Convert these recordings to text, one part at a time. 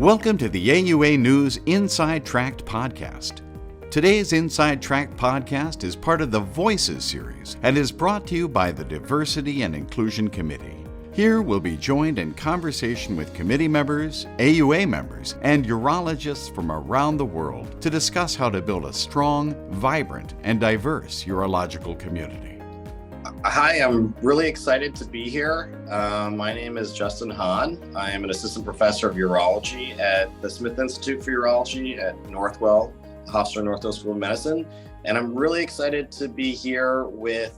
Welcome to the AUA News Inside Tract podcast. Today's Inside Tract podcast is part of the Voices series and is brought to you by the Diversity and Inclusion Committee. Here we'll be joined in conversation with committee members, AUA members, and urologists from around the world to discuss how to build a strong, vibrant, and diverse urological community. Hi, I'm really excited to be here. My name is Justin Hahn. I am an assistant professor of urology at the Smith Institute for Urology at Northwell, Hofstra-Northwell School of Medicine. And I'm really excited to be here with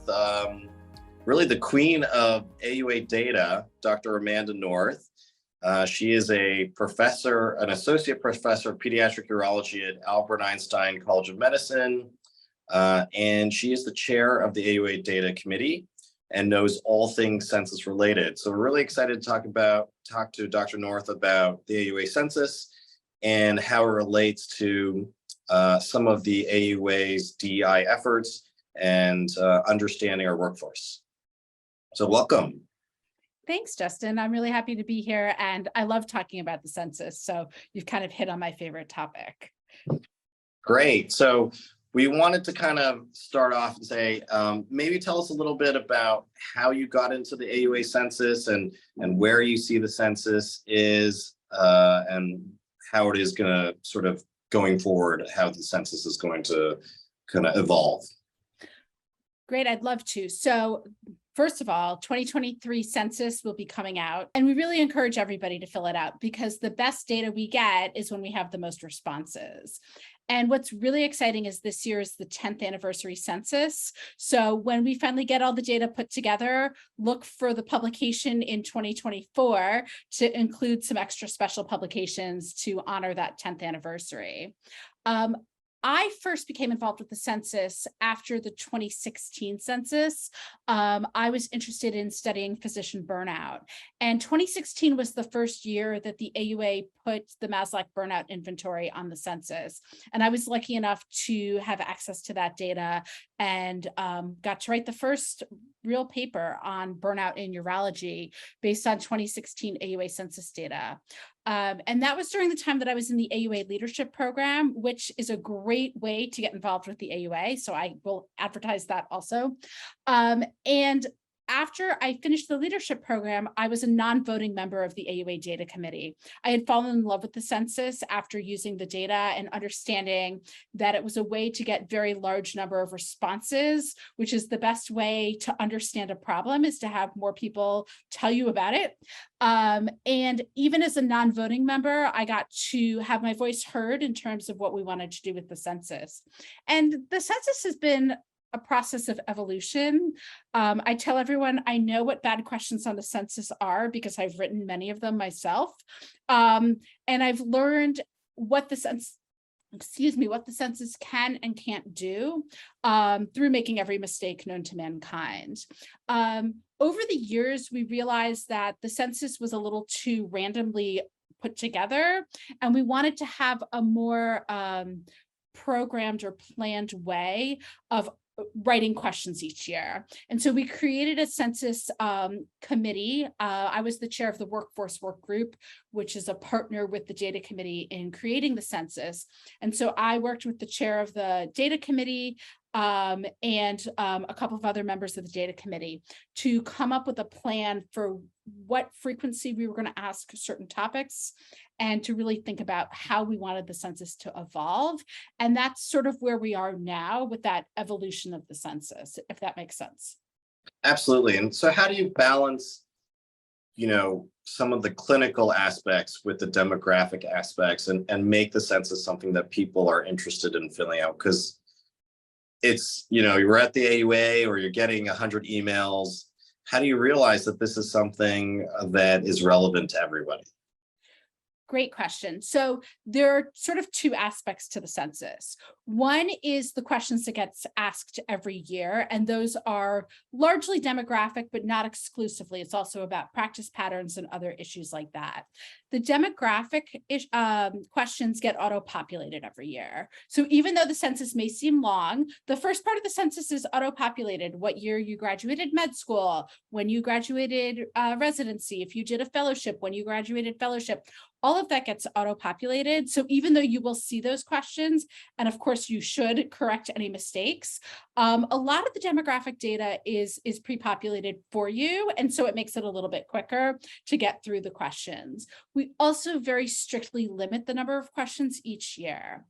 really the queen of AUA data, Dr. Amanda North. She is a professor, an associate professor of pediatric urology at Albert Einstein College of Medicine. And she is the chair of the AUA Data Committee and knows all things census related. So we're really excited to talk to Dr. North about the AUA Census and how it relates to some of the AUA's DEI efforts and understanding our workforce. So welcome. Thanks, Justin. I'm really happy to be here, and I love talking about the census. So you've kind of hit on my favorite topic. Great. So we wanted to kind of start off and say, maybe tell us a little bit about how you got into the AUA census and where you see the census is and how it is going to sort of going forward, how the census is going to kind of evolve. Great, I'd love to. So first of all, 2023 census will be coming out, and we really encourage everybody to fill it out because the best data we get is when we have the most responses. And what's really exciting is this year is the 10th anniversary census. So when we finally get all the data put together, look for the publication in 2024 to include some extra special publications to honor that 10th anniversary. I first became involved with the census after the 2016 census. I was interested in studying physician burnout, and 2016 was the first year that the AUA put the MASLAC burnout inventory on the census. And I was lucky enough to have access to that data and got to write the first real paper on burnout in urology based on 2016 AUA census data. And that was during the time that I was in the AUA leadership program, which is a great way to get involved with the AUA. So I will advertise that also. And after I finished the leadership program, I was a non-voting member of the AUA Data Committee. I had fallen in love with the census after using the data and understanding that it was a way to get very large number of responses, which is the best way to understand a problem is to have more people tell you about it. And even as a non-voting member, I got to have my voice heard in terms of what we wanted to do with the census. And the census has been a process of evolution. I tell everyone I know what bad questions on the census are because I've written many of them myself. And I've learned what the census can and can't do through making every mistake known to mankind. Over the years, we realized that the census was a little too randomly put together, and we wanted to have a more programmed or planned way of writing questions each year. And so we created a census committee. I was the chair of the workforce work group, which is a partner with the data committee in creating the census. And so I worked with the chair of the data committee and a couple of other members of the data committee to come up with a plan for what frequency we were going to ask certain topics and to really think about how we wanted the census to evolve. And that's sort of where we are now with that evolution of the census, if that makes sense. Absolutely. And so how do you balance, some of the clinical aspects with the demographic aspects and make the census something that people are interested in filling out? Because it's, you're at the AUA or you're getting 100 emails. How do you realize that this is something that is relevant to everybody? Great question. So there are sort of two aspects to the census. One is the questions that gets asked every year, and those are largely demographic, but not exclusively. It's also about practice patterns and other issues like that. The demographic questions get auto-populated every year. So even though the census may seem long, the first part of the census is auto-populated. What year you graduated med school, when you graduated residency, if you did a fellowship, when you graduated fellowship, all of that gets auto-populated. So even though you will see those questions, and of course you should correct any mistakes, a lot of the demographic data is pre-populated for you. And so it makes it a little bit quicker to get through the questions. We also very strictly limit the number of questions each year.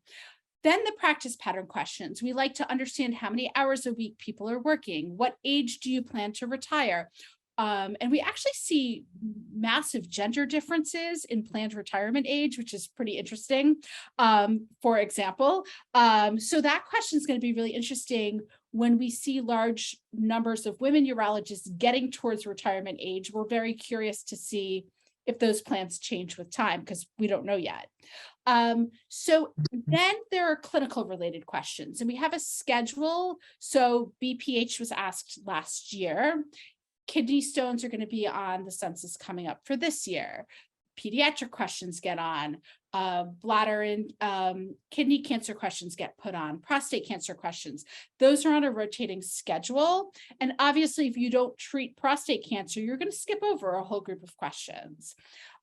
Then the practice pattern questions. We like to understand how many hours a week people are working. What age do you plan to retire? And we actually see massive gender differences in planned retirement age, which is pretty interesting, for example. So that question is going to be really interesting when we see large numbers of women urologists getting towards retirement age. We're very curious to see if those plans change with time, because we don't know yet. So then there are clinical related questions, and we have a schedule. So BPH was asked last year. Kidney stones are going to be on the census coming up for this year. Pediatric questions get on. Bladder and kidney cancer questions get put on. Prostate cancer questions. Those are on a rotating schedule. And obviously, if you don't treat prostate cancer, you're going to skip over a whole group of questions.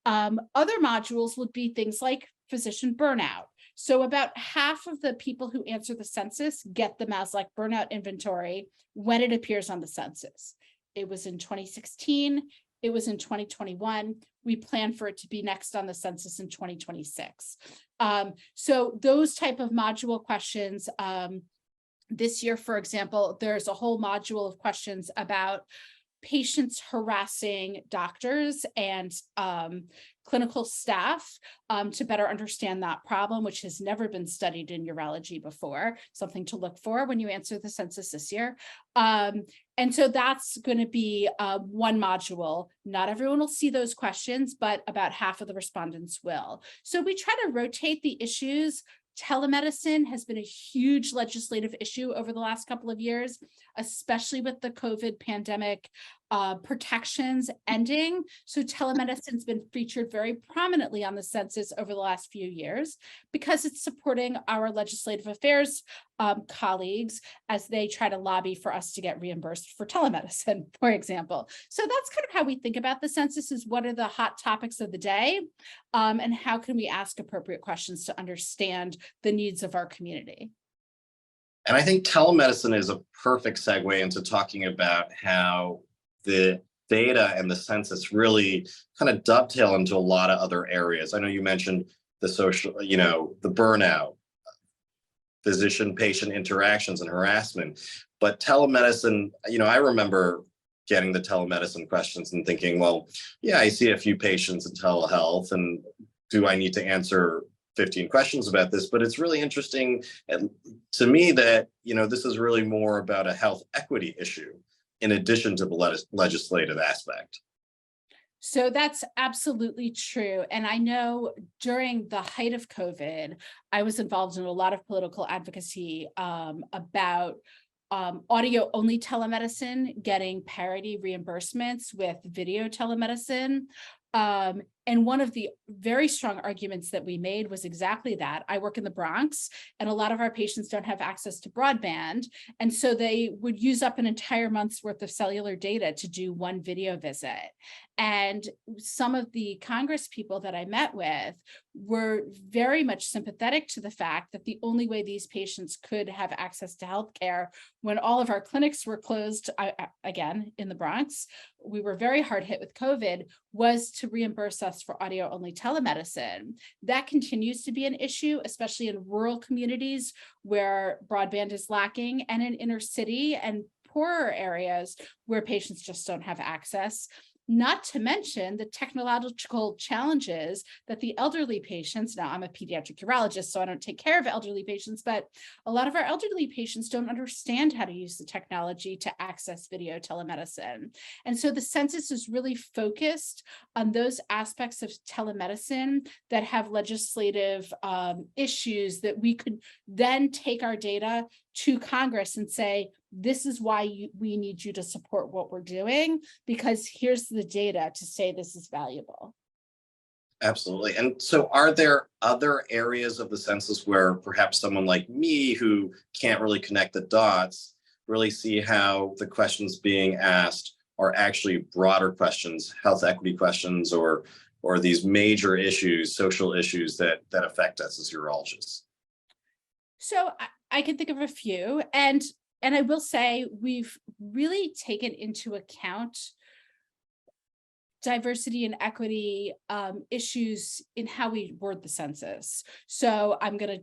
Other modules would be things like physician burnout. So about half of the people who answer the census get the Maslach burnout inventory when it appears on the census. It was in 2016. It was in 2021. We plan for it to be next on the census in 2026. So those type of module questions, this year, for example, there's a whole module of questions about patients harassing doctors and clinical staff to better understand that problem, which has never been studied in urology before, something to look for when you answer the census this year. And so that's going to be one module. Not everyone will see those questions, but about half of the respondents will. So we try to rotate the issues. Telemedicine has been a huge legislative issue over the last couple of years, especially with the COVID pandemic protections ending. So telemedicine's been featured very prominently on the census over the last few years because it's supporting our legislative affairs colleagues as they try to lobby for us to get reimbursed for telemedicine, for example. So that's kind of how we think about the census, is what are the hot topics of the day, and how can we ask appropriate questions to understand the needs of our community. And I think telemedicine is a perfect segue into talking about how the data and the census really kind of dovetail into a lot of other areas. I know you mentioned the social, the burnout, physician-patient interactions and harassment, but telemedicine, I remember getting the telemedicine questions and thinking, well, yeah, I see a few patients in telehealth, and do I need to answer 15 questions about this? But it's really interesting to me that, this is really more about a health equity issue in addition to the legislative aspect. So that's absolutely true. And I know during the height of COVID, I was involved in a lot of political advocacy about audio only telemedicine getting parity reimbursements with video telemedicine. And one of the very strong arguments that we made was exactly that. I work in the Bronx, and a lot of our patients don't have access to broadband. And so they would use up an entire month's worth of cellular data to do one video visit. And some of the Congress people that I met with were very much sympathetic to the fact that the only way these patients could have access to healthcare when all of our clinics were closed, again, in the Bronx, we were very hard hit with COVID, was to reimburse us for audio only telemedicine. That continues to be an issue, especially in rural communities where broadband is lacking, and in inner city and poorer areas where patients just don't have access. Not to mention the technological challenges that the elderly patients, now I'm a pediatric urologist, so I don't take care of elderly patients, but a lot of our elderly patients don't understand how to use the technology to access video telemedicine. And so the census is really focused on those aspects of telemedicine that have legislative issues that we could then take our data to Congress and say, this is why we need you to support what we're doing, because here's the data to say this is valuable. Absolutely. And so are there other areas of the census where perhaps someone like me who can't really connect the dots really see how the questions being asked are actually broader questions, health equity questions, or or these major issues, social issues that affect us as urologists? So I can think of a few, and I will say we've really taken into account diversity and equity issues in how we word the census. So I'm going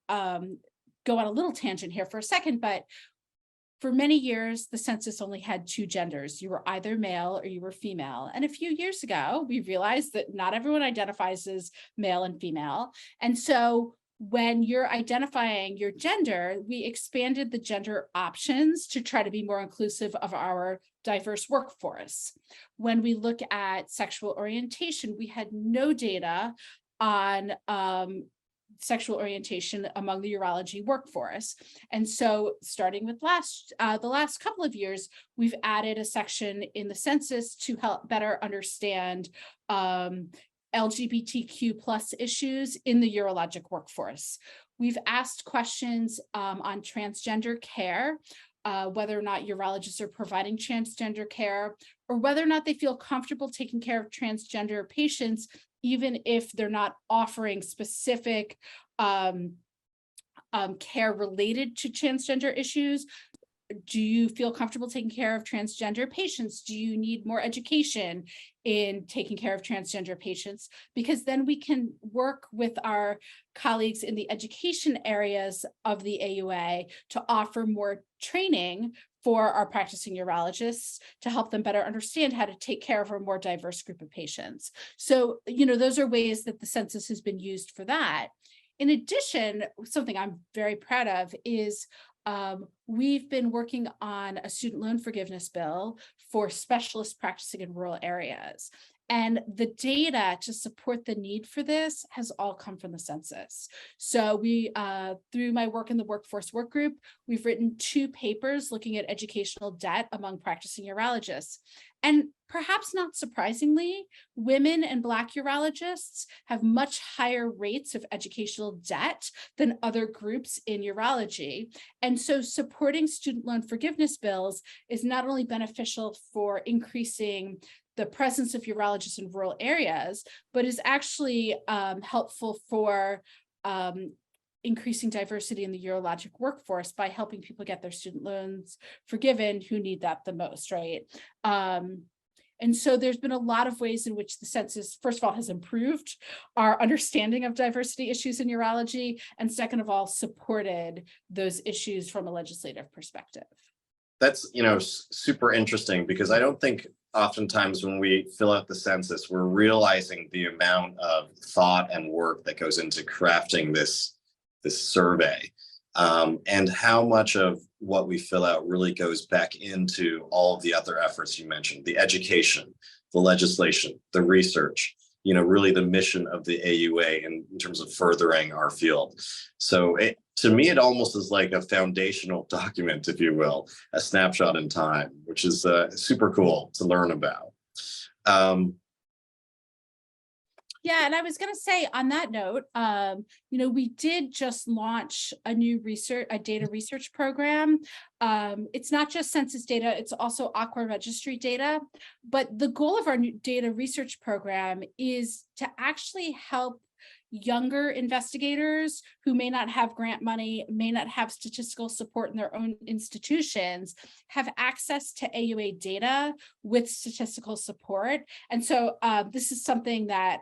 to go on a little tangent here for a second, but for many years, the census only had two genders. You were either male or you were female. And a few years ago, we realized that not everyone identifies as male and female. And so when you're identifying your gender, we expanded the gender options to try to be more inclusive of our diverse workforce. When we look at sexual orientation, we had no data on sexual orientation among the urology workforce. And so starting with the last couple of years, we've added a section in the census to help better understand LGBTQ plus issues in the urologic workforce. We've asked questions on transgender care, whether or not urologists are providing transgender care, or whether or not they feel comfortable taking care of transgender patients, even if they're not offering specific care related to transgender issues. Do you feel comfortable taking care of transgender patients? Do you need more education in taking care of transgender patients? Because then we can work with our colleagues in the education areas of the AUA to offer more training for our practicing urologists to help them better understand how to take care of a more diverse group of patients. So, those are ways that the census has been used for that. In addition, something I'm very proud of is we've been working on a student loan forgiveness bill for specialists practicing in rural areas. And the data to support the need for this has all come from the census. So we, through my work in the workforce work group, we've written 2 papers looking at educational debt among practicing urologists. And perhaps not surprisingly, women and Black urologists have much higher rates of educational debt than other groups in urology. And so supporting student loan forgiveness bills is not only beneficial for increasing the presence of urologists in rural areas, but is actually helpful for increasing diversity in the urologic workforce by helping people get their student loans forgiven who need that the most, right? And so there's been a lot of ways in which the census, first of all, has improved our understanding of diversity issues in urology, and second of all, supported those issues from a legislative perspective. That's, super interesting, because I don't think oftentimes when we fill out the census, we're realizing the amount of thought and work that goes into crafting this survey, and how much of what we fill out really goes back into all of the other efforts you mentioned: the education, the legislation, the research, really the mission of the AUA in terms of furthering our field. So to me, it almost is like a foundational document, if you will, a snapshot in time, which is super cool to learn about. Yeah, and I was going to say on that note, we did just launch a new data research program. It's not just census data, it's also AUA registry data. But the goal of our new data research program is to actually help younger investigators who may not have grant money, may not have statistical support in their own institutions, have access to AUA data with statistical support. And so this is something that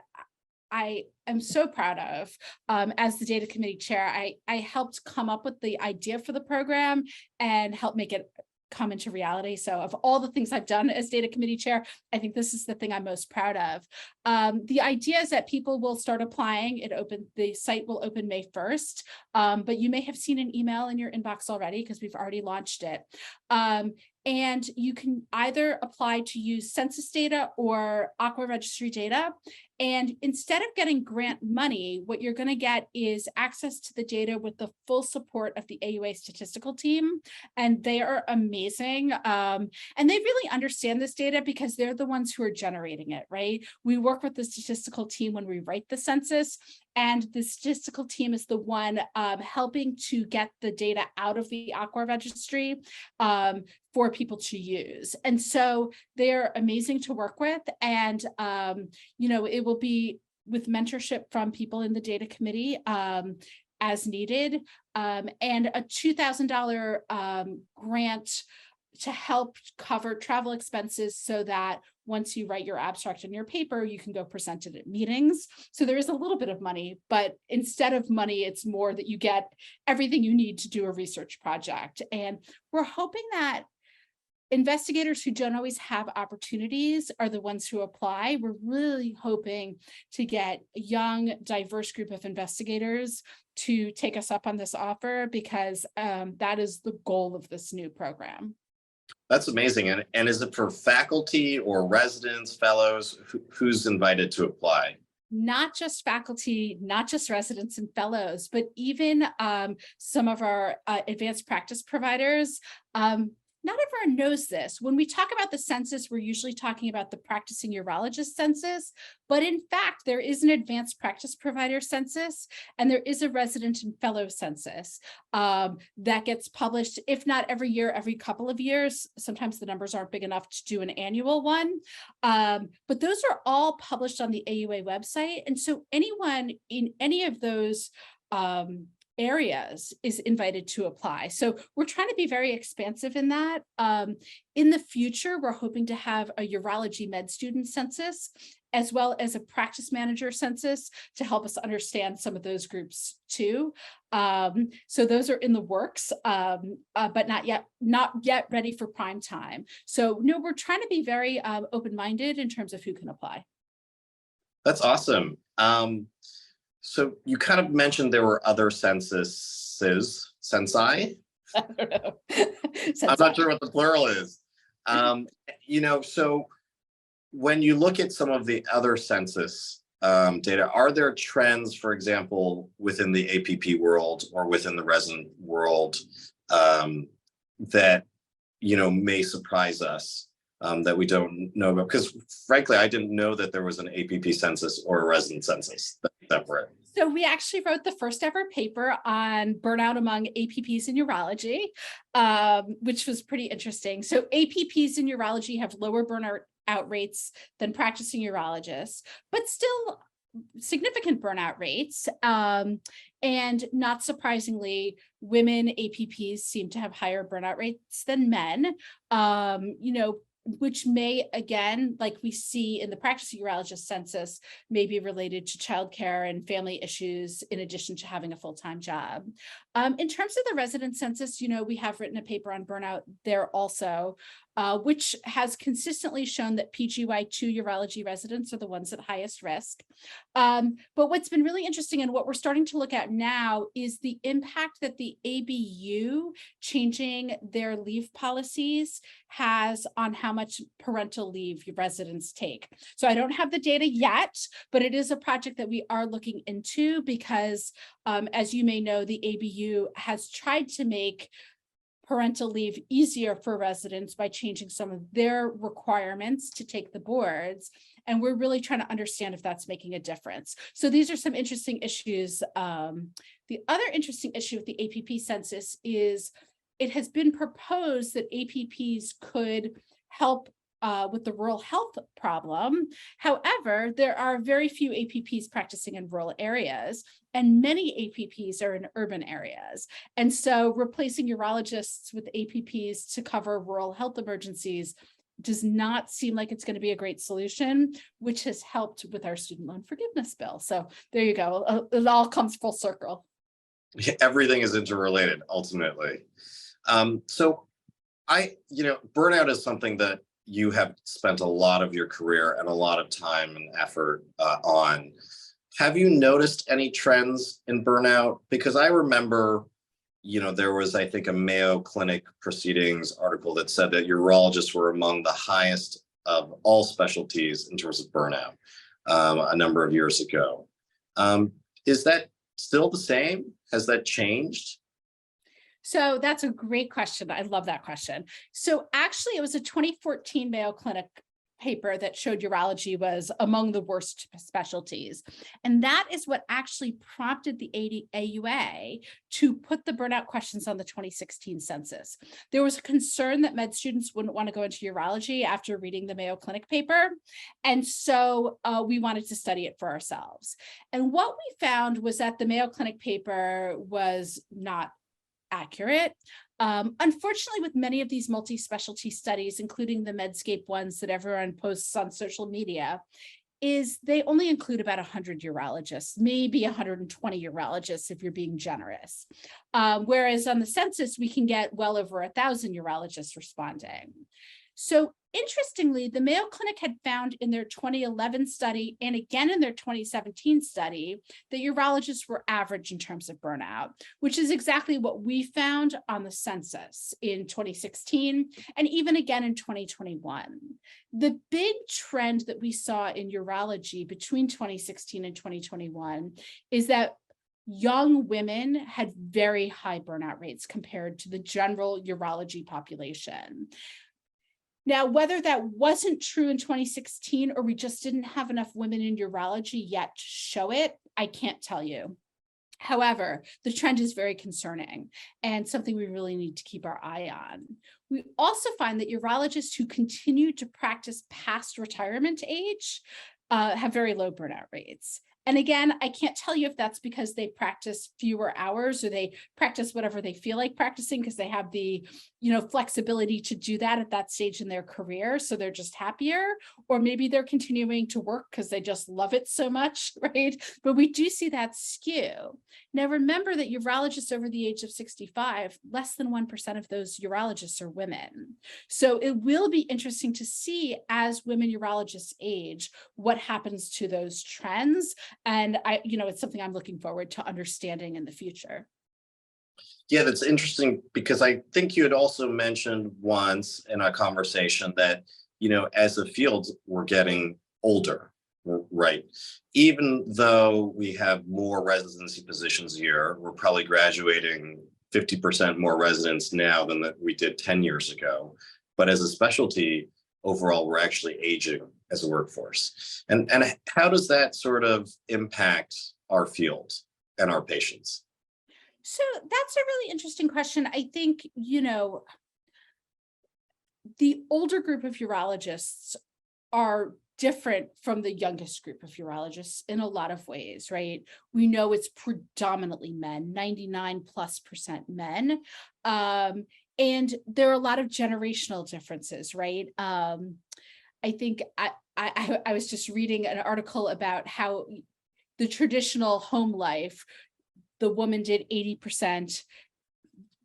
I am so proud of. As the data committee chair, I helped come up with the idea for the program and help make it come into reality. So of all the things I've done as data committee chair, I think this is the thing I'm most proud of. The idea is that people will start applying. The site will open May 1st, but you may have seen an email in your inbox already because we've already launched it. And you can either apply to use census data or AUA registry data. And instead of getting grant money, what you're going to get is access to the data with the full support of the AUA statistical team. And they are amazing. And they really understand this data because they're the ones who are generating it, right? We work with the statistical team when we write the census, And the statistical team is the one helping to get the data out of the AUA registry for people to use. And so they're amazing to work with. And, it will be with mentorship from people in the data committee as needed, and a $2,000 grant to help cover travel expenses so that once you write your abstract and your paper, you can go present it at meetings. So there is a little bit of money, but instead of money, it's more that you get everything you need to do a research project. And we're hoping that investigators who don't always have opportunities are the ones who apply. We're really hoping to get a young, diverse group of investigators to take us up on this offer, because that is the goal of this new program. That's amazing. And is it for faculty or residents, fellows? Who's invited to apply? Not just faculty, not just residents and fellows, but even some of our advanced practice providers. Not everyone knows this. When we talk about the census, we're usually talking about the practicing urologist census, but in fact, there is an advanced practice provider census, and there is a resident and fellow census that gets published, if not every year, every couple of years. Sometimes the numbers aren't big enough to do an annual one, but those are all published on the AUA website. And so anyone in any of those areas is invited to apply. So we're trying to be very expansive in that. In the future, we're hoping to have a urology med student census, as well as a practice manager census to help us understand some of those groups too. So those are in the works, but not yet ready for prime time. So no, we're trying to be very open-minded in terms of who can apply. That's awesome. So you kind of mentioned there were other censi. I don't know. I'm not sure what the plural is. So when you look at some of the other census data, are there trends, for example, within the APP world or within the resident world that, may surprise us that we don't know about? Because frankly, I didn't know that there was an APP census or a resident census separate. So we actually wrote the first ever paper on burnout among APPs in urology, which was pretty interesting. So APPs in urology have lower burnout rates than practicing urologists, but still significant burnout rates. And not surprisingly, women APPs seem to have higher burnout rates than men. Which may, again, like we see in the practicing urologist census, may be related to childcare and family issues, in addition to having a full-time job. In terms of the resident census, we have written a paper on burnout there also, which has consistently shown that PGY2 urology residents are the ones at highest risk. But what's been really interesting, and what we're starting to look at now, is the impact that the ABU changing their leave policies has on how much parental leave residents take. So I don't have the data yet, but it is a project that we are looking into, because as you may know, the ABU has tried to make parental leave easier for residents by changing some of their requirements to take the boards. And we're really trying to understand if that's making a difference. So these are some interesting issues. The other interesting issue with the APP census is it has been proposed that APPs could help with the rural health problem. However, there are very few APPs practicing in rural areas, and many APPs are in urban areas. And so replacing urologists with APPs to cover rural health emergencies does not seem like it's going to be a great solution, which has helped with our student loan forgiveness bill. So there you go. It all comes full circle. Everything is interrelated ultimately. So burnout is something that you have spent a lot of your career and a lot of time and effort on. Have you noticed any trends in burnout? Because I remember, there was, I think, a Mayo Clinic Proceedings article that said that urologists were among the highest of all specialties in terms of burnout a number of years ago. Is that still the same? Has that changed? So that's a great question. I love that question. So actually, it was a 2014 Mayo Clinic paper that showed urology was among the worst specialties. And that is what actually prompted the AUA to put the burnout questions on the 2016 census. There was a concern that med students wouldn't want to go into urology after reading the Mayo Clinic paper. And so we wanted to study it for ourselves. And what we found was that the Mayo Clinic paper was not accurate. Unfortunately, with many of these multi-specialty studies, including the Medscape ones that everyone posts on social media, is they only include about 100 urologists, maybe 120 urologists if you're being generous. Whereas on the census, we can get well over 1,000 urologists responding. So interestingly, the Mayo Clinic had found in their 2011 study and again in their 2017 study that urologists were average in terms of burnout, which is exactly what we found on the census in 2016 and even again in 2021. The big trend that we saw in urology between 2016 and 2021 is that young women had very high burnout rates compared to the general urology population. Now, whether that wasn't true in 2016 or we just didn't have enough women in urology yet to show it, I can't tell you. However, the trend is very concerning and something we really need to keep our eye on. We also find that urologists who continue to practice past retirement age have very low burnout rates. And again, I can't tell you if that's because they practice fewer hours or they practice whatever they feel like practicing because they have the, flexibility to do that at that stage in their career. So they're just happier, or maybe they're continuing to work because they just love it so much, right? But we do see that skew. Now, remember that urologists over the age of 65, less than 1% of those urologists are women. So it will be interesting to see as women urologists age, what happens to those trends. And it's something I'm looking forward to understanding in the future. Yeah, that's interesting because I think you had also mentioned once in a conversation that, as a field, we're getting older, right? Even though we have more residency positions a year, we're probably graduating 50% more residents now than that we did 10 years ago. But as a specialty, overall, we're actually aging as a workforce. And how does that sort of impact our field and our patients? So that's a really interesting question. I think, the older group of urologists are different from the youngest group of urologists in a lot of ways, right? We know it's predominantly men, 99+% men. And there are a lot of generational differences, right? I think I was just reading an article about how the traditional home life, the woman did 80%,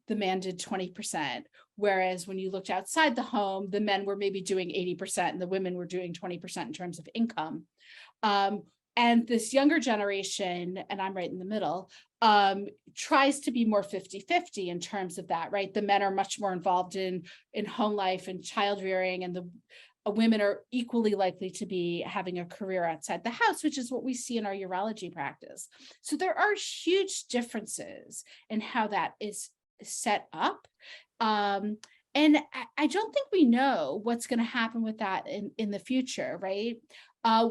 the man did 20%. Whereas when you looked outside the home, the men were maybe doing 80% and the women were doing 20% in terms of income. And this younger generation, and I'm right in the middle, tries to be more 50-50 in terms of that, right? The men are much more involved in home life and child rearing, and the women are equally likely to be having a career outside the house, which is what we see in our urology practice. So there are huge differences in how that is set up. And I don't think we know what's going to happen with that in the future, right?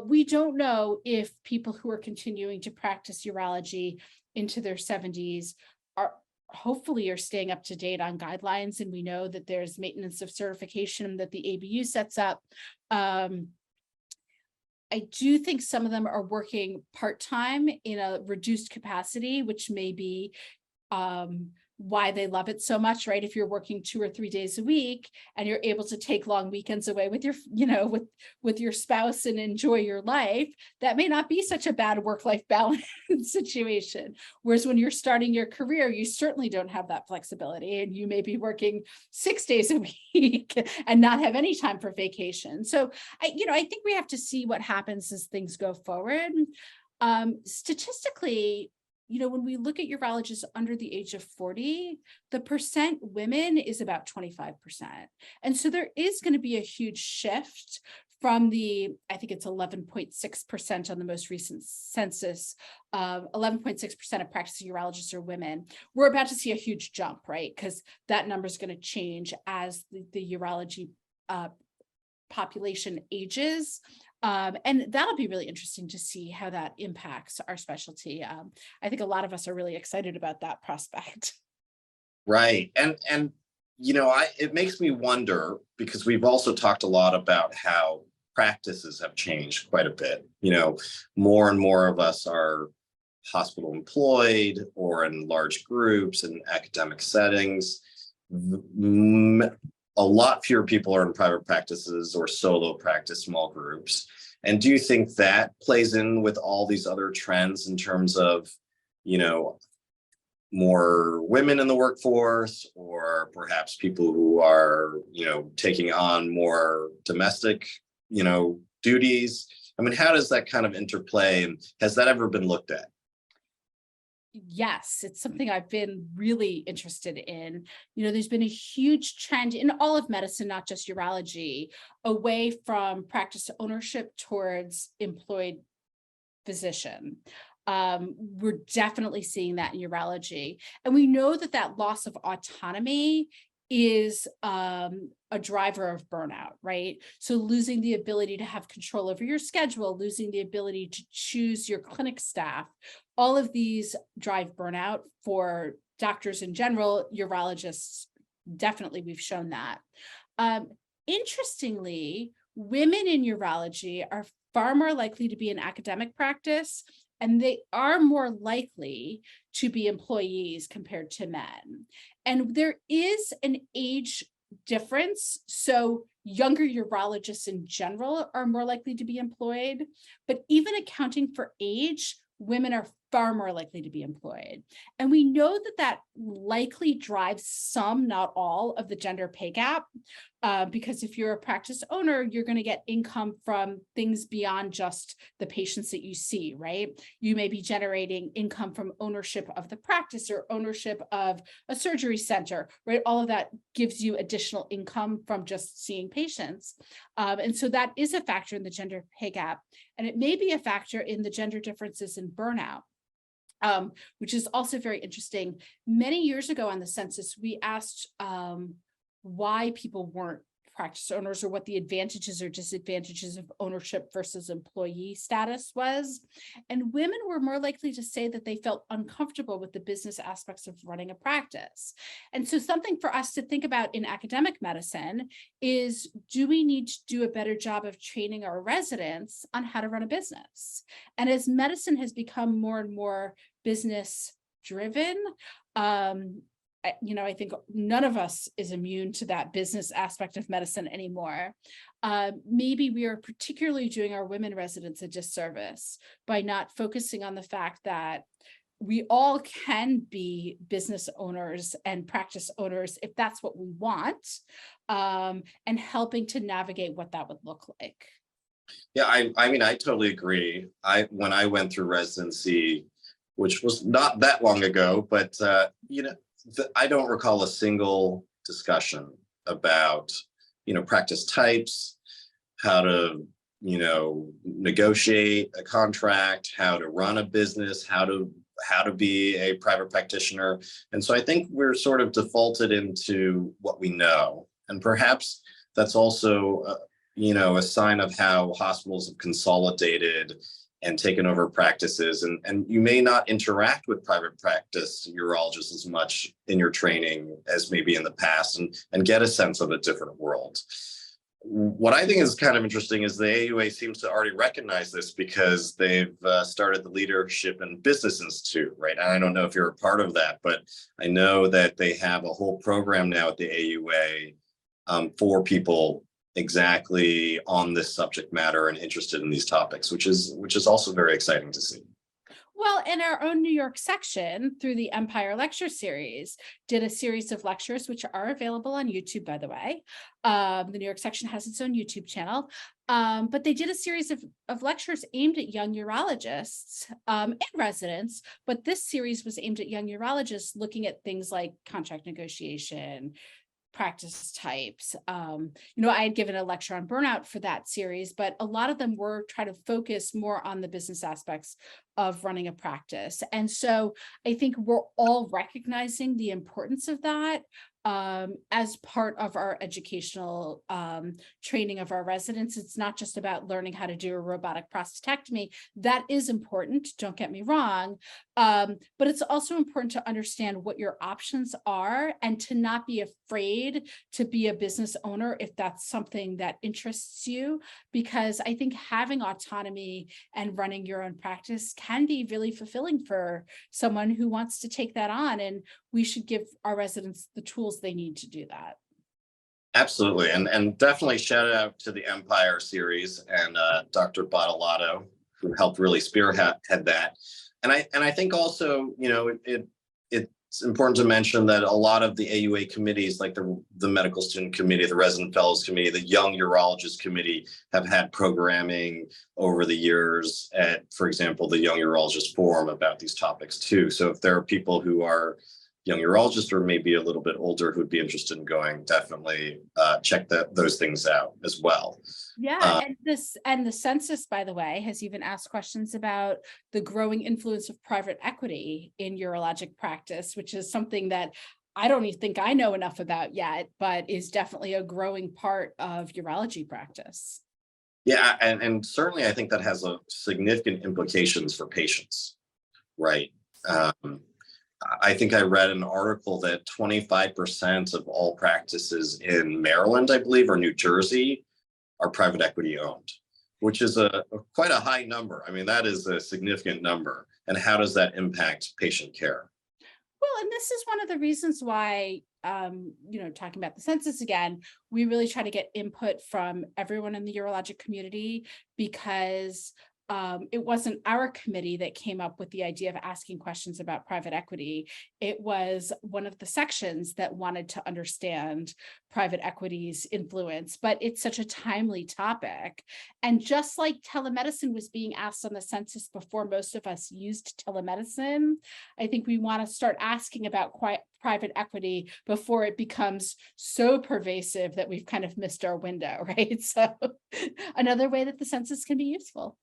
We don't know if people who are continuing to practice urology into their 70s hopefully are staying up to date on guidelines, and we know that there's maintenance of certification that the ABU sets up. I do think some of them are working part-time in a reduced capacity, which may be why they love it so much, right? If you're working 2 or 3 days a week and you're able to take long weekends away with your, with your spouse and enjoy your life, that may not be such a bad work-life balance situation. Whereas when you're starting your career, you certainly don't have that flexibility, and you may be working 6 days a week and not have any time for vacation. So I think we have to see what happens as things go forward. Statistically, when we look at urologists under the age of 40, the percent women is about 25%. And so there is going to be a huge shift from I think it's 11.6% on the most recent census, 11.6% of practicing urologists are women. We're about to see a huge jump, right? Because that number is going to change as the urology population ages. And that'll be really interesting to see how that impacts our specialty. I think a lot of us are really excited about that prospect. Right. And it makes me wonder, because we've also talked a lot about how practices have changed quite a bit. More and more of us are hospital employed or in large groups and academic settings. A lot fewer people are in private practices or solo practice small groups. And do you think that plays in with all these other trends in terms of, more women in the workforce, or perhaps people who are, taking on more domestic, duties? I mean, how does that kind of interplay, and has that ever been looked at? Yes, it's something I've been really interested in. There's been a huge trend in all of medicine, not just urology, away from practice ownership towards employed physician. We're definitely seeing that in urology. And we know that loss of autonomy is a driver of burnout, right? So losing the ability to have control over your schedule, losing the ability to choose your clinic staff, all of these drive burnout for doctors in general, urologists, definitely we've shown that. Interestingly, women in urology are far more likely to be in academic practice, and they are more likely to be employees compared to men. And there is an age difference. So younger urologists in general are more likely to be employed, but even accounting for age, women are far more likely to be employed. And we know that likely drives some, not all, of the gender pay gap, because if you're a practice owner, you're going to get income from things beyond just the patients that you see, right? You may be generating income from ownership of the practice or ownership of a surgery center, right? All of that gives you additional income from just seeing patients. And so that is a factor in the gender pay gap. And it may be a factor in the gender differences in burnout. Which is also very interesting. Many years ago on the census, we asked why people weren't practice owners, or what the advantages or disadvantages of ownership versus employee status was. And women were more likely to say that they felt uncomfortable with the business aspects of running a practice. And so something for us to think about in academic medicine is, do we need to do a better job of training our residents on how to run a business? And as medicine has become more and more business driven, I think none of us is immune to that business aspect of medicine anymore. Maybe we are particularly doing our women residents a disservice by not focusing on the fact that we all can be business owners and practice owners if that's what we want, and helping to navigate what that would look like. Yeah, I mean, I totally agree. When I went through residency, which was not that long ago, but I don't recall a single discussion about, practice types, how to, negotiate a contract, how to run a business, how to be a private practitioner. And so I think we're sort of defaulted into what we know. And perhaps that's also, a sign of how hospitals have consolidated and taken over practices, and you may not interact with private practice urologists as much in your training as maybe in the past, and get a sense of a different world. What I think is kind of interesting is the AUA seems to already recognize this, because they've started the Leadership and Business Institute, right? And I don't know if you're a part of that, but I know that they have a whole program now at the AUA for people exactly on this subject matter and interested in these topics, which is also very exciting to see. Well, and our own New York section, through the Empire Lecture Series, did a series of lectures, which are available on YouTube, by the way. The New York section has its own YouTube channel, but they did a series of lectures aimed at young urologists and residents. But this series was aimed at young urologists, looking at things like contract negotiation, practice types. I had given a lecture on burnout for that series, but a lot of them were trying to focus more on the business aspects of running a practice. And so I think we're all recognizing the importance of that. as part of our educational training of our residents. It's not just about learning how to do a robotic prostatectomy. That is important, don't get me wrong, but it's also important to understand what your options are and to not be afraid to be a business owner if that's something that interests you, because I think having autonomy and running your own practice can be really fulfilling for someone who wants to take that on, and we should give our residents the tools they need to do that. Absolutely. And definitely shout out to the Empire series and Dr. Bottolato, who helped really spearhead that. And I think also, it's important to mention that a lot of the AUA committees, like the medical student committee, the resident fellows committee, the young urologist committee, have had programming over the years at, for example, the Young Urologist Forum about these topics too. So if there are people who are young urologists or maybe a little bit older who'd be interested in going, definitely check those things out as well. Yeah, and the census, by the way, has even asked questions about the growing influence of private equity in urologic practice, which is something that I don't even think I know enough about yet, but is definitely a growing part of urology practice. Yeah, and certainly I think that has a significant implications for patients, right? I think I read an article that 25% of all practices in Maryland, I believe, or New Jersey are private equity owned, which is quite a high number. I mean, that is a significant number. And how does that impact patient care? Well, and this is one of the reasons why, talking about the census again, we really try to get input from everyone in the urologic community, because it wasn't our committee that came up with the idea of asking questions about private equity. It was one of the sections that wanted to understand private equity's influence, but it's such a timely topic. And just like telemedicine was being asked on the census before most of us used telemedicine, I think we want to start asking about private equity before it becomes so pervasive that we've kind of missed our window, right? So another way that the census can be useful.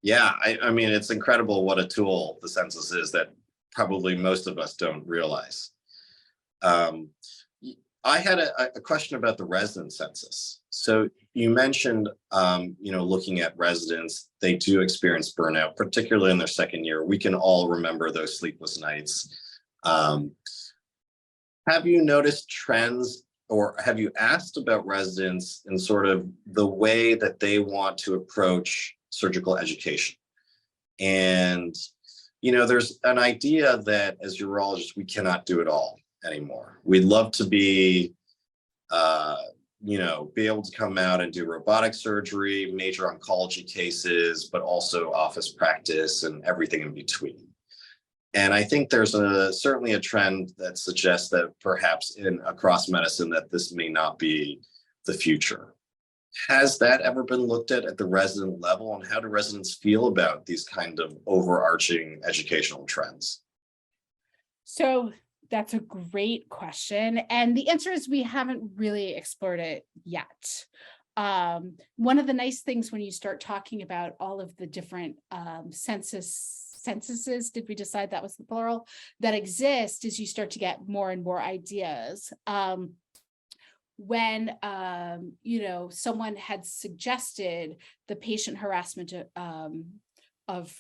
Yeah, I mean, it's incredible what a tool the census is that probably most of us don't realize. I had a question about the resident census. So you mentioned, looking at residents, they do experience burnout, particularly in their second year. We can all remember those sleepless nights. Have you noticed trends, or have you asked about residents in sort of the way that they want to approach surgical education? And, there's an idea that as urologists, we cannot do it all anymore. We'd love to be able to come out and do robotic surgery, major oncology cases, but also office practice and everything in between. And I think there's certainly a trend that suggests that perhaps across medicine that this may not be the future. Has that ever been looked at the resident level, and how do residents feel about these kind of overarching educational trends? So that's a great question. And the answer is we haven't really explored it yet. One of the nice things when you start talking about all of the different censuses, did we decide that was the plural, that exist, is you start to get more and more ideas. When someone had suggested the patient harassment of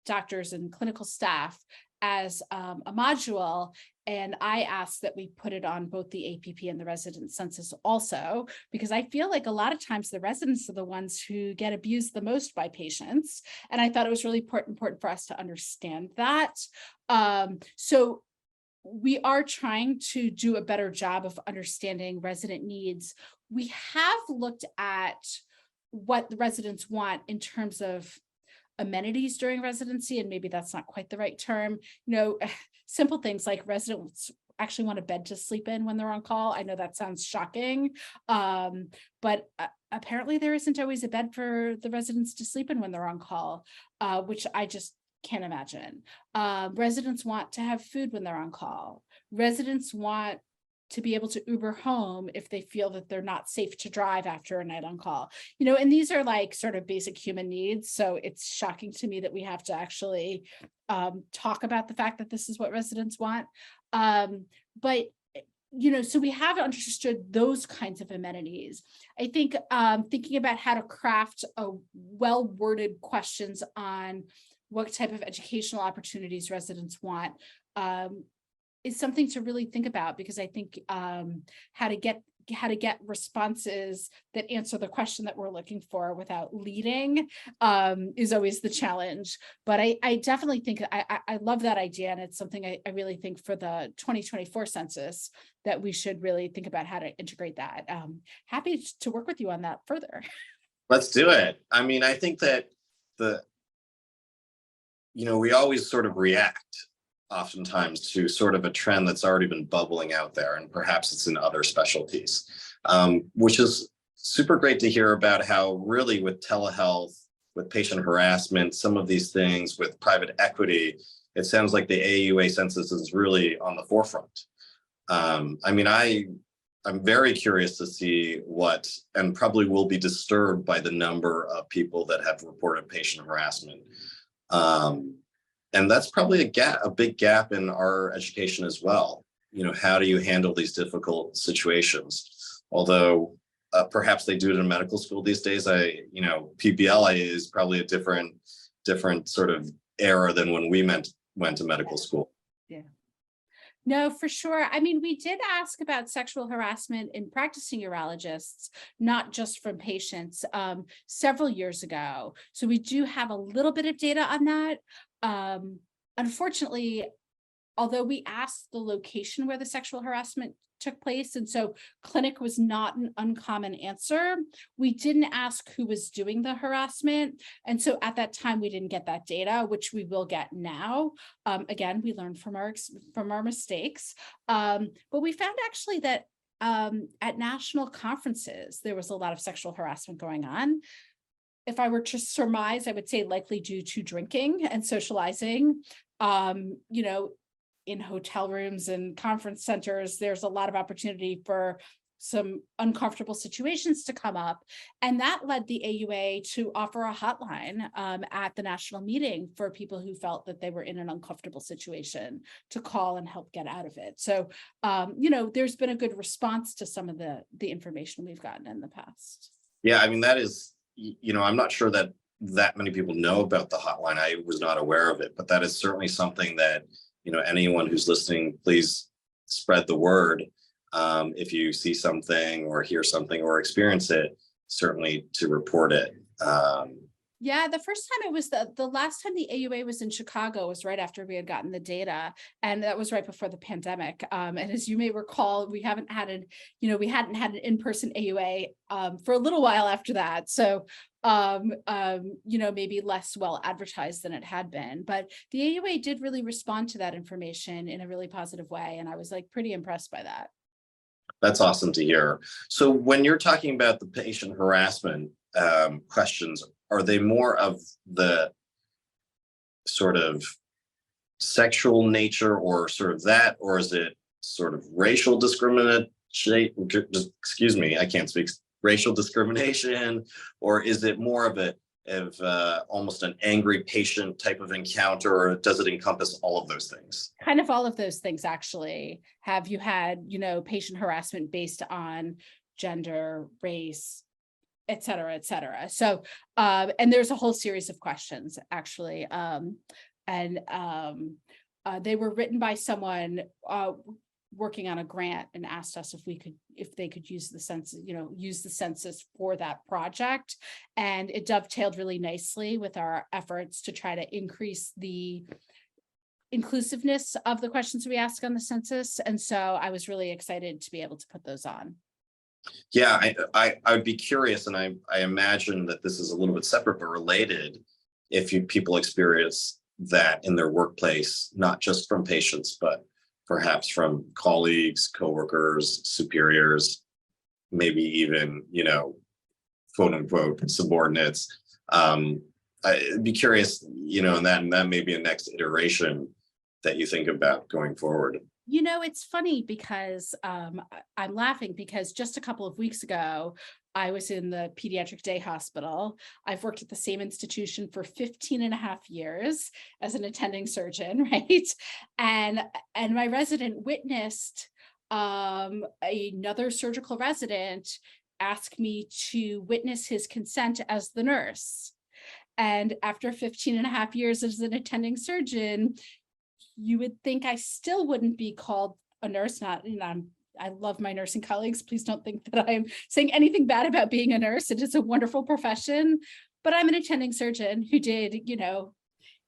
doctors and clinical staff as a module, and I asked that we put it on both the APP and the resident census also, because I feel like a lot of times the residents are the ones who get abused the most by patients, and I thought it was really important for us to understand that. So we are trying to do a better job of understanding resident needs. We have looked at what the residents want in terms of amenities during residency, and maybe that's not quite the right term. Simple things like residents actually want a bed to sleep in when they're on call. I know that sounds shocking, but apparently there isn't always a bed for the residents to sleep in when they're on call, which I just can't imagine. Residents want to have food when they're on call. Residents want to be able to Uber home if they feel that they're not safe to drive after a night on call. And these are like sort of basic human needs. So it's shocking to me that we have to actually talk about the fact that this is what residents want. But so we have understood those kinds of amenities. I think thinking about how to craft a well-worded questions on what type of educational opportunities residents want is something to really think about, because I think how to get responses that answer the question that we're looking for without leading is always the challenge. But I definitely think I love that idea, and it's something I really think for the 2024 census that we should really think about how to integrate that. Happy to work with you on that further. Let's do it. I mean, I think that we always sort of react oftentimes to sort of a trend that's already been bubbling out there, and perhaps it's in other specialties, which is super great to hear about how really with telehealth, with patient harassment, some of these things with private equity, it sounds like the AUA census is really on the forefront. I mean, I'm very curious to see what, and probably will be disturbed by the number of people that have reported patient harassment. And that's probably a big gap in our education as well. How do you handle these difficult situations? Although perhaps they do it in medical school these days. PBL is probably a different sort of era than when we went to medical school. Yeah. No, for sure. I mean, we did ask about sexual harassment in practicing urologists, not just from patients, several years ago. So we do have a little bit of data on that. Unfortunately, although we asked the location where the sexual harassment took place, and so clinic was not an uncommon answer, we didn't ask who was doing the harassment. And so at that time, we didn't get that data, which we will get now. Again, we learned from our mistakes. But we found actually that at national conferences, there was a lot of sexual harassment going on. If I were to surmise, I would say likely due to drinking and socializing. In hotel rooms and conference centers, there's a lot of opportunity for some uncomfortable situations to come up. And that led the AUA to offer a hotline at the national meeting for people who felt that they were in an uncomfortable situation to call and help get out of it. So, there's been a good response to some of the information we've gotten in the past. Yeah, I mean, that is, I'm not sure that many people know about the hotline. I was not aware of it, but that is certainly something that, anyone who's listening, please spread the word. If you see something or hear something or experience it, certainly to report it. Yeah, the first time it was the last time the AUA was in Chicago was right after we had gotten the data, and that was right before the pandemic. And as you may recall, we hadn't had an in-person AUA for a little while after that. So, maybe less well advertised than it had been. But the AUA did really respond to that information in a really positive way, and I was pretty impressed by that. That's awesome to hear. So when you're talking about the patient harassment questions, are they more of the sort of sexual nature or sort of that, or is it sort of racial discrimination? Excuse me, I can't speak. Racial discrimination, or is it more of almost an angry patient type of encounter, or does it encompass all of those things? Kind of all of those things, actually. Have you had, patient harassment based on gender, race, et cetera, et cetera? So, and there's a whole series of questions, actually. They were written by someone working on a grant, and asked us if they could use the census for that project. And it dovetailed really nicely with our efforts to try to increase the inclusiveness of the questions we ask on the census. And so I was really excited to be able to put those on. Yeah, I would be curious, and I imagine that this is a little bit separate but related, if people experience that in their workplace, not just from patients, but perhaps from colleagues, coworkers, superiors, maybe even, quote unquote, subordinates. I'd be curious, and that may be a next iteration that you think about going forward. It's funny because I'm laughing because just a couple of weeks ago, I was in the pediatric day hospital. I've worked at the same institution for 15 and a half years as an attending surgeon, right? And my resident witnessed another surgical resident asked me to witness his consent as the nurse. And after 15 and a half years as an attending surgeon, you would think I still wouldn't be called a nurse. Not, I love my nursing colleagues. Please don't think that I'm saying anything bad about being a nurse. It is a wonderful profession, but I'm an attending surgeon who did,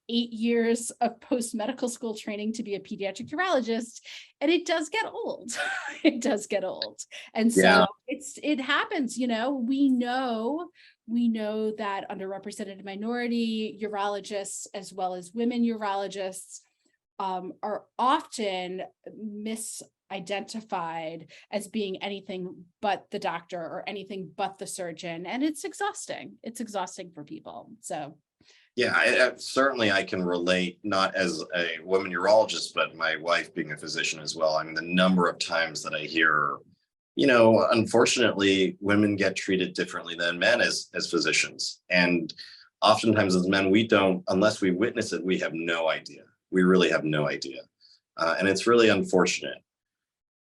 8 years of post-medical school training to be a pediatric urologist, and it does get old. It does get old. And so it happens, we know that underrepresented minority urologists, as well as women urologists, are often misidentified as being anything but the doctor or anything but the surgeon. And it's exhausting. It's exhausting for people. So yeah, certainly I can relate, not as a woman urologist, but my wife being a physician as well. I mean, the number of times that I hear, unfortunately, women get treated differently than men as physicians. And oftentimes as men, we don't, unless we witness it, we have no idea. We really have no idea. And it's really unfortunate.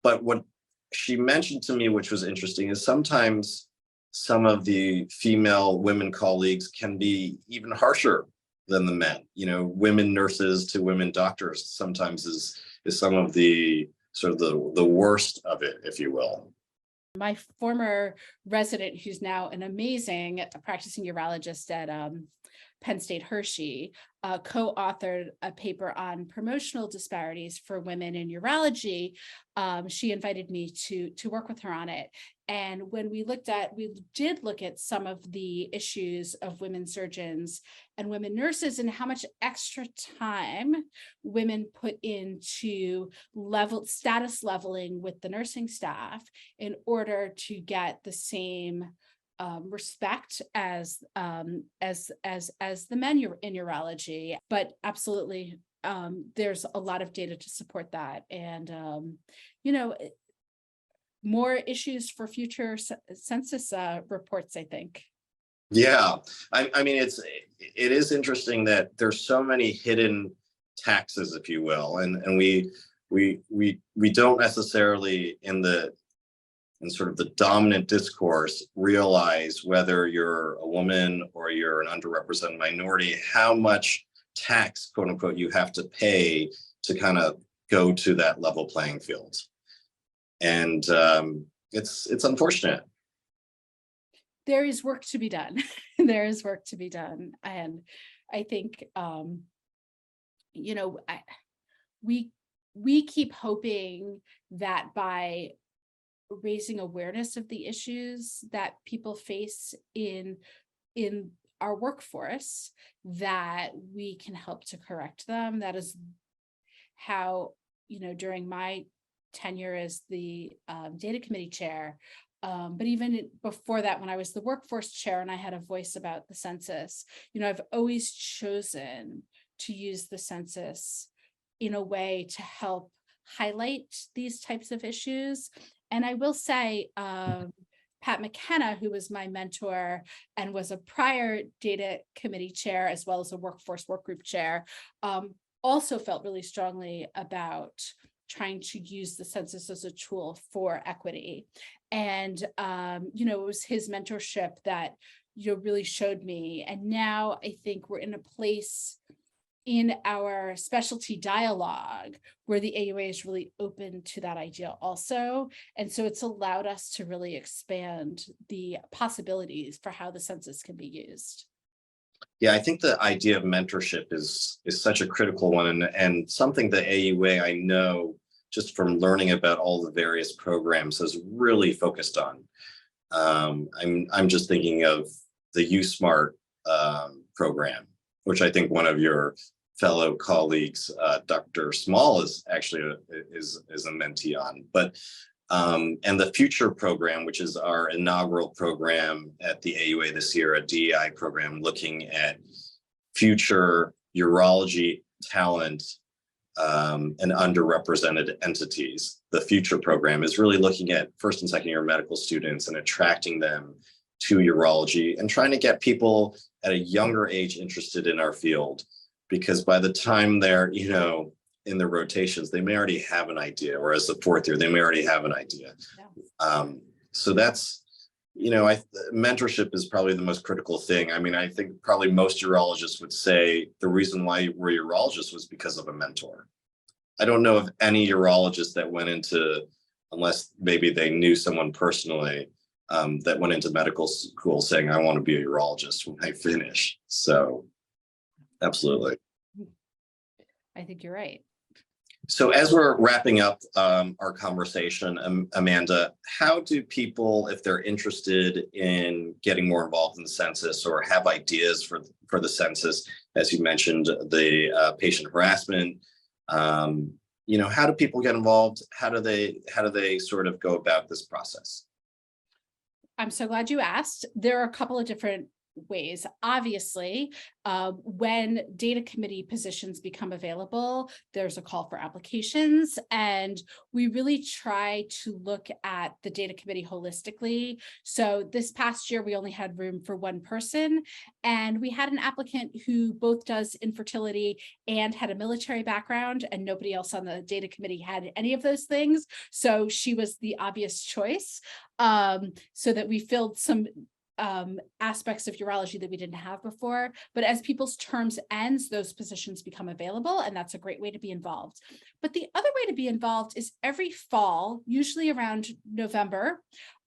But what she mentioned to me, which was interesting, is sometimes some of the female women colleagues can be even harsher than the men. Women nurses to women doctors sometimes is some of the sort of the worst of it, if you will. My former resident, who's now an amazing practicing urologist at Penn State Hershey, co-authored a paper on promotional disparities for women in urology. She invited me to work with her on it. And when we did look at some of the issues of women surgeons and women nurses and how much extra time women put into status leveling with the nursing staff in order to get the same respect as the men in urology. But absolutely, there's a lot of data to support that. And, more issues for future census reports, I think. Yeah, I mean, it is interesting that there's so many hidden taxes, if you will, and we don't necessarily in sort of the dominant discourse realize whether you're a woman or you're an underrepresented minority, how much tax, quote unquote, you have to pay to kind of go to that level playing field. And it's unfortunate. There is work to be done. There is work to be done. And I think, we keep hoping that by raising awareness of the issues that people face in our workforce, that we can help to correct them. That is how, during my tenure as the data committee chair, but even before that, when I was the workforce chair and I had a voice about the census, I've always chosen to use the census in a way to help highlight these types of issues. And I will say, Pat McKenna, who was my mentor and was a prior data committee chair, as well as a workforce work group chair, also felt really strongly about trying to use the census as a tool for equity. And, it was his mentorship that, really showed me. And now I think we're in a place in our specialty dialogue where the AUA is really open to that idea also. And so it's allowed us to really expand the possibilities for how the census can be used. Yeah, I think the idea of mentorship is such a critical one, and something the AUA, I know just from learning about all the various programs, has really focused on. I'm just thinking of the USmart program, which I think one of your fellow colleagues, Dr. Small, is actually is a mentee on. But and the Future program, which is our inaugural program at the AUA this year, a DEI program looking at future urology talent and underrepresented entities. The Future program is really looking at first and second year medical students and attracting them to urology and trying to get people at a younger age interested in our field, because by the time they're, in their rotations, they may already have an idea, or as a fourth year, they may already have an idea. Yeah. So that's, mentorship is probably the most critical thing. I mean, I think probably most urologists would say the reason why you were a urologist was because of a mentor. I don't know of any urologist that went into, unless maybe they knew someone personally, that went into medical school saying, I want to be a urologist when I finish. So absolutely. I think you're right. So as we're wrapping up our conversation, Amanda, how do people, if they're interested in getting more involved in the census or have ideas for the census, as you mentioned, the patient harassment, how do people get involved? How do they sort of go about this process? I'm so glad you asked. There are a couple of different ways. Obviously, when data committee positions become available, there's a call for applications, and we really try to look at the data committee holistically. So this past year, we only had room for one person, and we had an applicant who both does infertility and had a military background, and nobody else on the data committee had any of those things. So she was the obvious choice, so that we filled some aspects of urology that we didn't have before. But as people's terms ends, those positions become available, and that's a great way to be involved. But the other way to be involved is every fall, usually around November,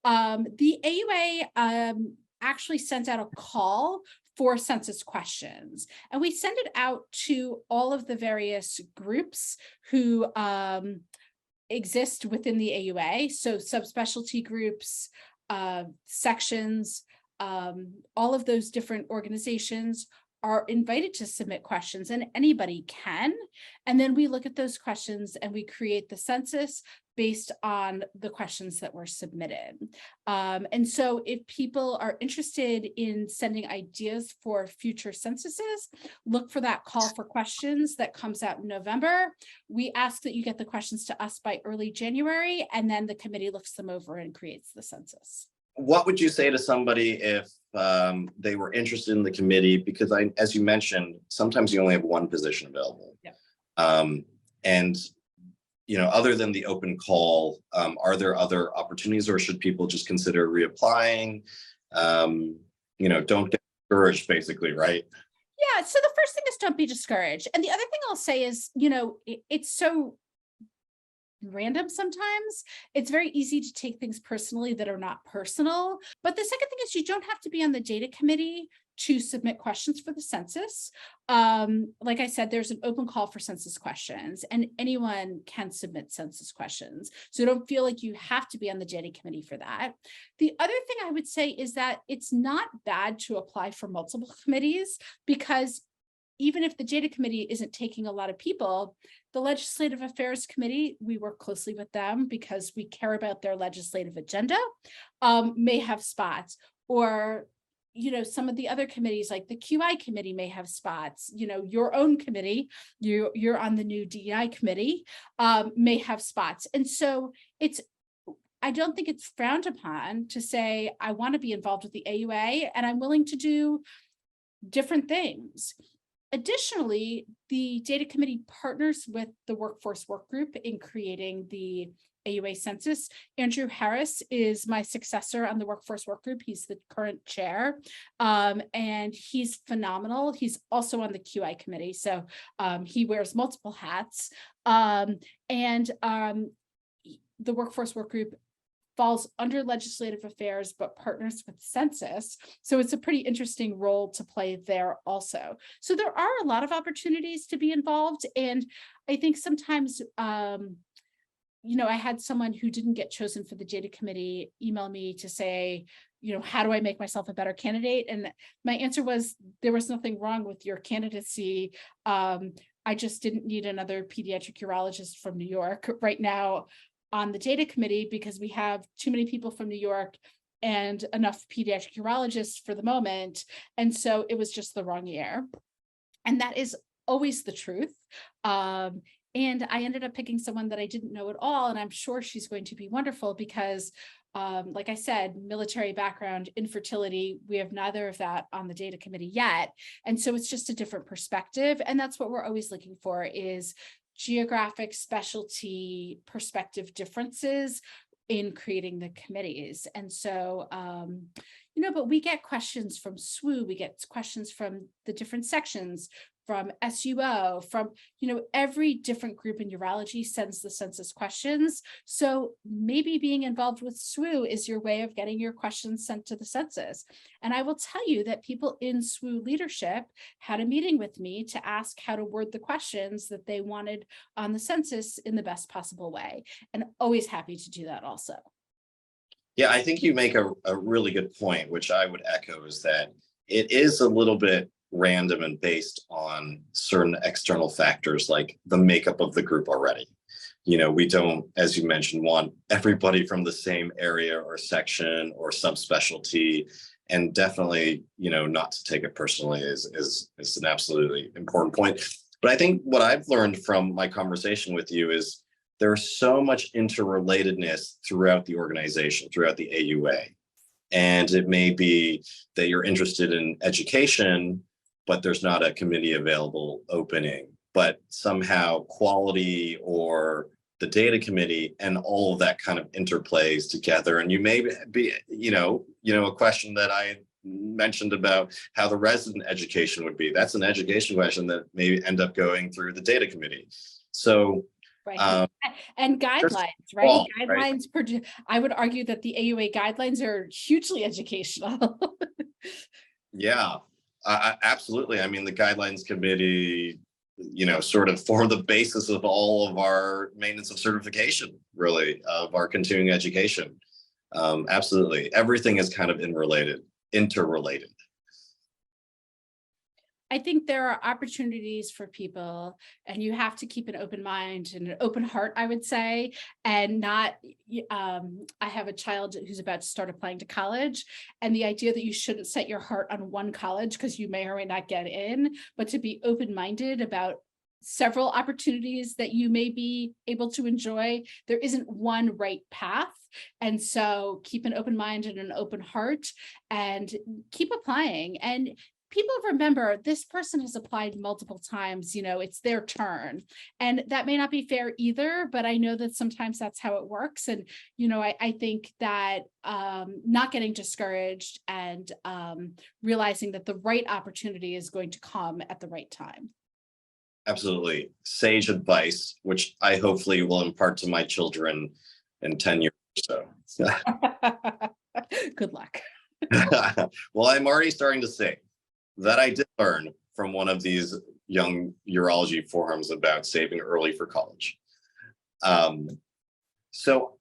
the AUA actually sends out a call for census questions, and we send it out to all of the various groups who exist within the AUA, so subspecialty groups, sections, all of those different organizations are invited to submit questions, and anybody can. And then we look at those questions and we create the census based on the questions that were submitted. And so if people are interested in sending ideas for future censuses, look for that call for questions that comes out in November. We ask that you get the questions to us by early January, and then the committee looks them over and creates the census. What would you say to somebody if they were interested in the committee? Because as you mentioned, sometimes you only have one position available. Yep. And other than the open call, are there other opportunities, or should people just consider reapplying? Don't get discouraged, basically, right? Yeah. So the first thing is don't be discouraged. And the other thing I'll say is, it's so random sometimes. It's very easy to take things personally that are not personal. But the second thing is you don't have to be on the data committee to submit questions for the census. Like I said, there's an open call for census questions, and anyone can submit census questions. So don't feel like you have to be on the data committee for that. The other thing I would say is that it's not bad to apply for multiple committees, because even if the data committee isn't taking a lot of people, the Legislative Affairs Committee, we work closely with them because we care about their legislative agenda, may have spots. Or some of the other committees, like the QI committee, may have spots. Your own committee, you're on the new DEI committee, may have spots. And so I don't think it's frowned upon to say, I want to be involved with the AUA and I'm willing to do different things. Additionally, the data committee partners with the workforce work group in creating the AUA census. Andrew Harris is my successor on the workforce work group. He's the current chair, and he's phenomenal. He's also on the QI committee, so he wears multiple hats. The workforce work group falls under legislative affairs, but partners with census. So it's a pretty interesting role to play there also. So there are a lot of opportunities to be involved. And I think sometimes, I had someone who didn't get chosen for the data committee email me to say, how do I make myself a better candidate? And my answer was, there was nothing wrong with your candidacy. I just didn't need another pediatric urologist from New York right now on the data committee, because we have too many people from New York and enough pediatric urologists for the moment. And so it was just the wrong year. And that is always the truth. And I ended up picking someone that I didn't know at all. And I'm sure she's going to be wonderful because, like I said, military background, infertility, we have neither of that on the data committee yet. And so it's just a different perspective. And that's what we're always looking for, is geographic, specialty, perspective differences in creating the committees. And so, but we get questions from SWU, we get questions from the different sections, from SUO, from, every different group in urology sends the census questions. So maybe being involved with SWU is your way of getting your questions sent to the census. And I will tell you that people in SWU leadership had a meeting with me to ask how to word the questions that they wanted on the census in the best possible way. And always happy to do that also. Yeah, I think you make a really good point, which I would echo, is that it is a little bit random and based on certain external factors like the makeup of the group already. We don't, as you mentioned, want everybody from the same area or section or subspecialty, and definitely, not to take it personally is an absolutely important point. But I think what I've learned from my conversation with you is there's so much interrelatedness throughout the organization, throughout the AUA. And it may be that you're interested in education, but there's not a committee available opening, but somehow quality or the data committee and all of that kind of interplays together. And you may be, a question that I mentioned about how the resident education would be. That's an education question that may end up going through the data committee. So, right. And guidelines, right? Guidelines, right. I would argue that the AUA guidelines are hugely educational. Yeah. Absolutely. I mean, the guidelines committee, sort of form the basis of all of our maintenance of certification, really, of our continuing education. Absolutely. Everything is kind of interrelated. I think there are opportunities for people, and you have to keep an open mind and an open heart, I would say, and not, I have a child who's about to start applying to college, and the idea that you shouldn't set your heart on one college because you may or may not get in, but to be open-minded about several opportunities that you may be able to enjoy. There isn't one right path. And so keep an open mind and an open heart and keep applying. And people remember this person has applied multiple times, it's their turn. And that may not be fair either, but I know that sometimes that's how it works. And, I think that not getting discouraged and realizing that the right opportunity is going to come at the right time. Absolutely. Sage advice, which I hopefully will impart to my children in 10 years or so. Good luck. Well, I'm already starting to say that I did learn from one of these young urology forums about saving early for college. So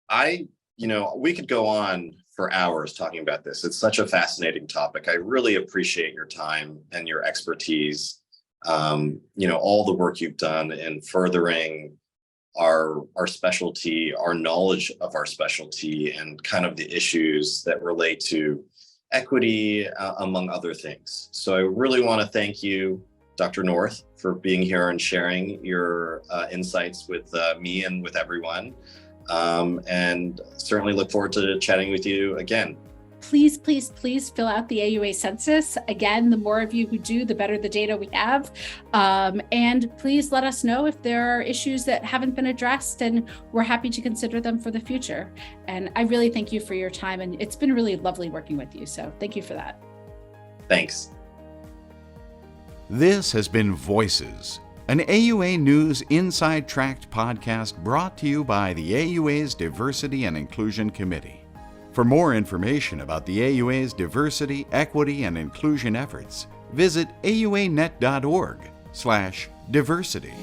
we could go on for hours talking about this. It's such a fascinating topic. I really appreciate your time and your expertise. All the work you've done in furthering our specialty, our knowledge of our specialty, and kind of the issues that relate to equity, among other things. So I really want to thank you, Dr. North, for being here and sharing your insights with me and with everyone. And certainly look forward to chatting with you again. Please, please, please fill out the AUA census. Again, the more of you who do, the better the data we have. And please let us know if there are issues that haven't been addressed, and we're happy to consider them for the future. And I really thank you for your time, and it's been really lovely working with you. So thank you for that. Thanks. This has been Voices, an AUA News Inside Tract podcast brought to you by the AUA's Diversity and Inclusion Committee. For more information about the AUA's diversity, equity, and inclusion efforts, visit auanet.org/diversity.